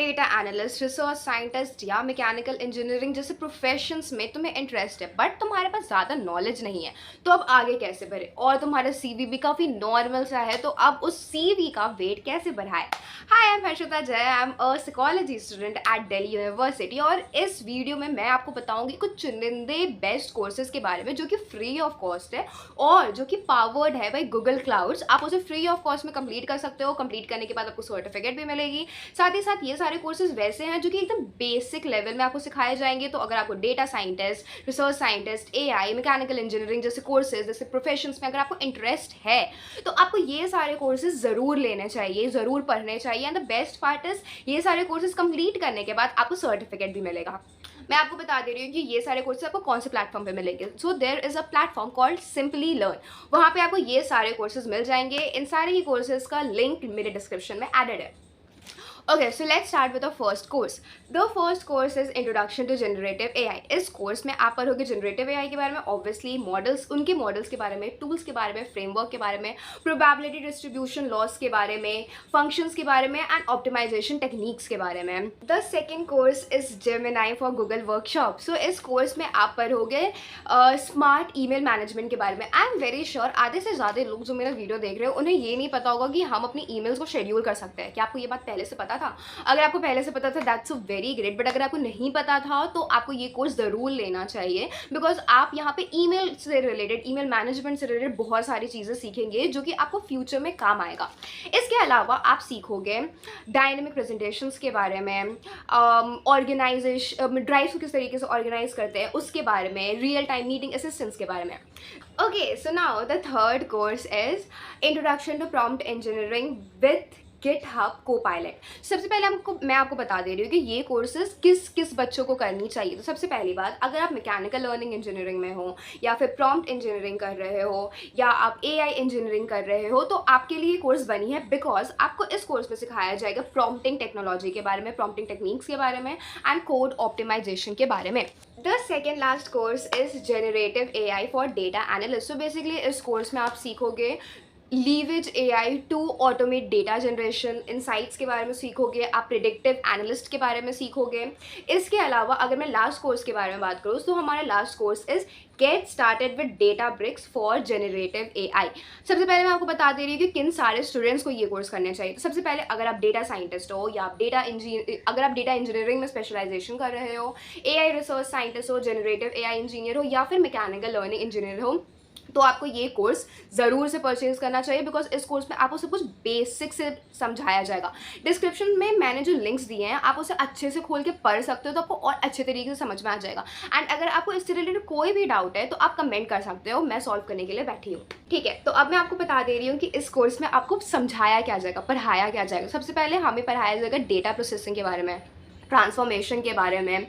Data analyst, research scientist या mechanical engineering जैसे professions में तुम्हें इंटरेस्ट है बट तुम्हारे पास ज़्यादा नॉलेज नहीं है, तो अब आगे कैसे बढ़े? और तुम्हारा सीवी भी काफ़ी नॉर्मल सा है, तो अब उस सीवी का वेट कैसे बढ़ाए? हाय, आई एम हर्षिता जय, I am a psychology student at Delhi university और इस वीडियो में मैं आपको बताऊंगी कुछ चुनिंदे बेस्ट कोर्सेज के बारे में जो कि फ्री ऑफ कॉस्ट है और जो कि पावर्ड है बाई गूगल क्लाउड्स। आप उसे फ्री ऑफ कॉस्ट में कंप्लीट कर सकते हो। कंप्लीट करने के बाद आपको सर्टिफिकेट भी मिलेगी। साथ ही साथ ये सारे कोर्सेज वैसे हैं जो कि एकदम बेसिक लेवल में आपको सिखाए जाएंगे। तो अगर आपको data scientist, research scientist, AI, mechanical engineering जैसे कोर्सेज, जैसे प्रोफेशंस में अगर आपको इंटरेस्ट है तो आपको ये सारे कोर्सेज ज़रूर लेने चाहिए, ज़रूर पढ़ने चाहिए। And the best part is ये सारे कोर्सेज कंप्लीट करने के बाद आपको सर्टिफिकेट भी मिलेगा। मैं आपको बता दे रही हूँ कि ये सारे कोर्सेज आपको कौन से प्लेटफॉर्म पे मिलेंगे। So there is a platform called Simplilearn. वहाँ पे आपको ये सारे कोर्सेज मिल जाएंगे। इन सारे ही कोर्सेज का लिंक मेरे डिस्क्रिप्शन में एडेड है। Okay, so let's start with the first course. The first course is Introduction to Generative AI. इस कोर्स में आप पढ़ोगे जनरेटिव AI के बारे में, ऑब्वियसली मॉडल्स, उनके मॉडल्स के बारे में, टूल्स के बारे में, फ्रेमवर्क के बारे में, प्रोबेबिलिटी डिस्ट्रीब्यूशन लॉस के बारे में, फंक्शंस के बारे में एंड ऑप्टिमाइजेशन टेक्निक्स के बारे में। The second course is Gemini for Google workshop. So इस कोर्स में आप पढ़ोगे स्मार्ट ईमेल मैनेजमेंट के बारे में। आई एम वेरी श्योर आधे से ज़्यादा लोग जो मेरा वीडियो देख रहे हो उन्हें ये नहीं पता होगा कि हम अपनी ईमेल्स को शेड्यूल कर सकते हैं। क्या आपको ये बात पहले से पता था? अगर आपको पहले से पता था दैट्स वेरी ग्रेट, बट अगर आपको नहीं पता था तो आपको ये कोर्स ज़रूर लेना चाहिए बिकॉज आप यहाँ पे ईमेल से रिलेटेड, ईमेल मैनेजमेंट से रिलेटेड बहुत सारी चीज़ें सीखेंगे जो कि आपको फ्यूचर में काम आएगा। इसके अलावा आप सीखोगे डायनेमिक प्रेजेंटेशंस के बारे में, ऑर्गेनाइजेशन ड्राइव्स को किस तरीके से ऑर्गेनाइज करते हैं उसके बारे में, रियल टाइम मीटिंग असिस्टेंट्स के बारे में। Okay, so now the third course is introduction to prompt engineering with GitHub Copilot। सबसे पहले मैं आपको बता दे रही हूँ कि ये कोर्सेज किस किस बच्चों को करनी चाहिए। तो सबसे पहली बात, अगर आप मैकेनिकल लर्निंग इंजीनियरिंग में हो या फिर प्रॉम्प्ट इंजीनियरिंग कर रहे हो या आप AI इंजीनियरिंग कर रहे हो तो आपके लिए कोर्स बनी है बिकॉज आपको इस कोर्स में सिखाया जाएगा प्रॉम्प्टिंग टेक्नोलॉजी के बारे में, प्रॉम्प्टिंग टेक्निक्स के बारे में एंड कोड ऑप्टिमाइजेशन के बारे में। The second last course is generative AI for data analyst. So basically इस कोर्स में आप सीखोगे leverage AI to automate data generation, insights के बारे में सीखोगे, आप प्रिडिक्टिव एनालिस्ट के बारे में सीखोगे। इसके अलावा अगर मैं लास्ट कोर्स के बारे में बात करूँ तो हमारा last course is get started with Databricks for generative AI। सबसे पहले मैं आपको बता दे रही हूँ कि किन सारे स्टूडेंट्स को ये कोर्स करना चाहिए। तो सबसे पहले अगर आप डेटा साइंटिस्ट हो या आप अगर आप डेटा इंजीनियरिंग में स्पेशलाइजेशन कर रहे हो, AI रिसर्च साइंटिस्ट हो, जेनरेटिव AI इंजीनियर हो या फिर मैकेनिकल लर्निंग इंजीनियर हो, तो आपको ये कोर्स ज़रूर से परचेज करना चाहिए बिकॉज इस कोर्स में आपको सब कुछ बेसिक से समझाया जाएगा। डिस्क्रिप्शन में मैंने जो लिंक्स दिए हैं आप उसे अच्छे से खोल के पढ़ सकते हो तो आपको और अच्छे तरीके से समझ में आ जाएगा। एंड अगर आपको इससे रिलेटेड कोई भी डाउट है तो आप कमेंट कर सकते हो, मैं सॉल्व करने के लिए बैठी हूँ। ठीक है, तो अब मैं आपको बता दे रही हूँ कि इस कोर्स में आपको समझाया क्या जाएगा, पढ़ाया क्या जाएगा। सबसे पहले हमें पढ़ाया जाएगा डेटा प्रोसेसिंग के बारे में, ट्रांसफॉर्मेशन के बारे में,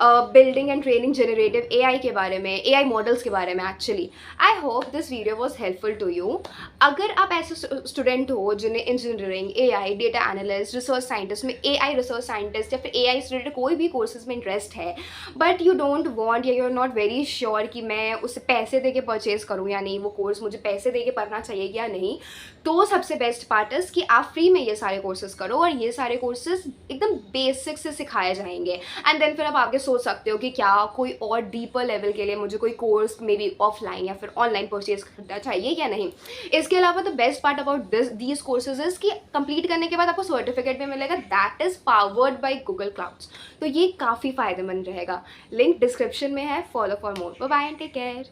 building and training generative AI के बारे में, AI मॉडल्स के बारे में। Actually I hope this video was helpful to you. अगर आप ऐसे स्टूडेंट हो जिन्हें engineering, AI, data analyst, research scientist में, AI रिसर्च साइंटिस्ट या फिर AI से रिलेटेड कोई भी कोर्सेज में इंटरेस्ट है बट यू डोंट वांट या you are not very sure कि मैं उसे पैसे दे के परचेज करूँ या नहीं, वो कोर्स मुझे पैसे दे के पढ़ना चाहिए या नहीं, तो सबसे बेस्ट पार्ट इज कि आप फ्री में ये सारे कोर्सेज करो और ये सारे कोर्सेज एकदम बेसिक से सिखाए जाएंगे। एंड देन फिर आप आगे सोच सकते हो कि क्या कोई और डीपर लेवल के लिए मुझे कोई कोर्स मे बी ऑफलाइन या फिर ऑनलाइन परचेज करना चाहिए या नहीं। इसके अलावा the best part about these courses is कि कंप्लीट करने के बाद आपको सर्टिफिकेट भी मिलेगा that is powered by Google clouds. तो ये काफ़ी फायदेमंद रहेगा। लिंक डिस्क्रिप्शन में है। Follow for more. Bye bye and take care.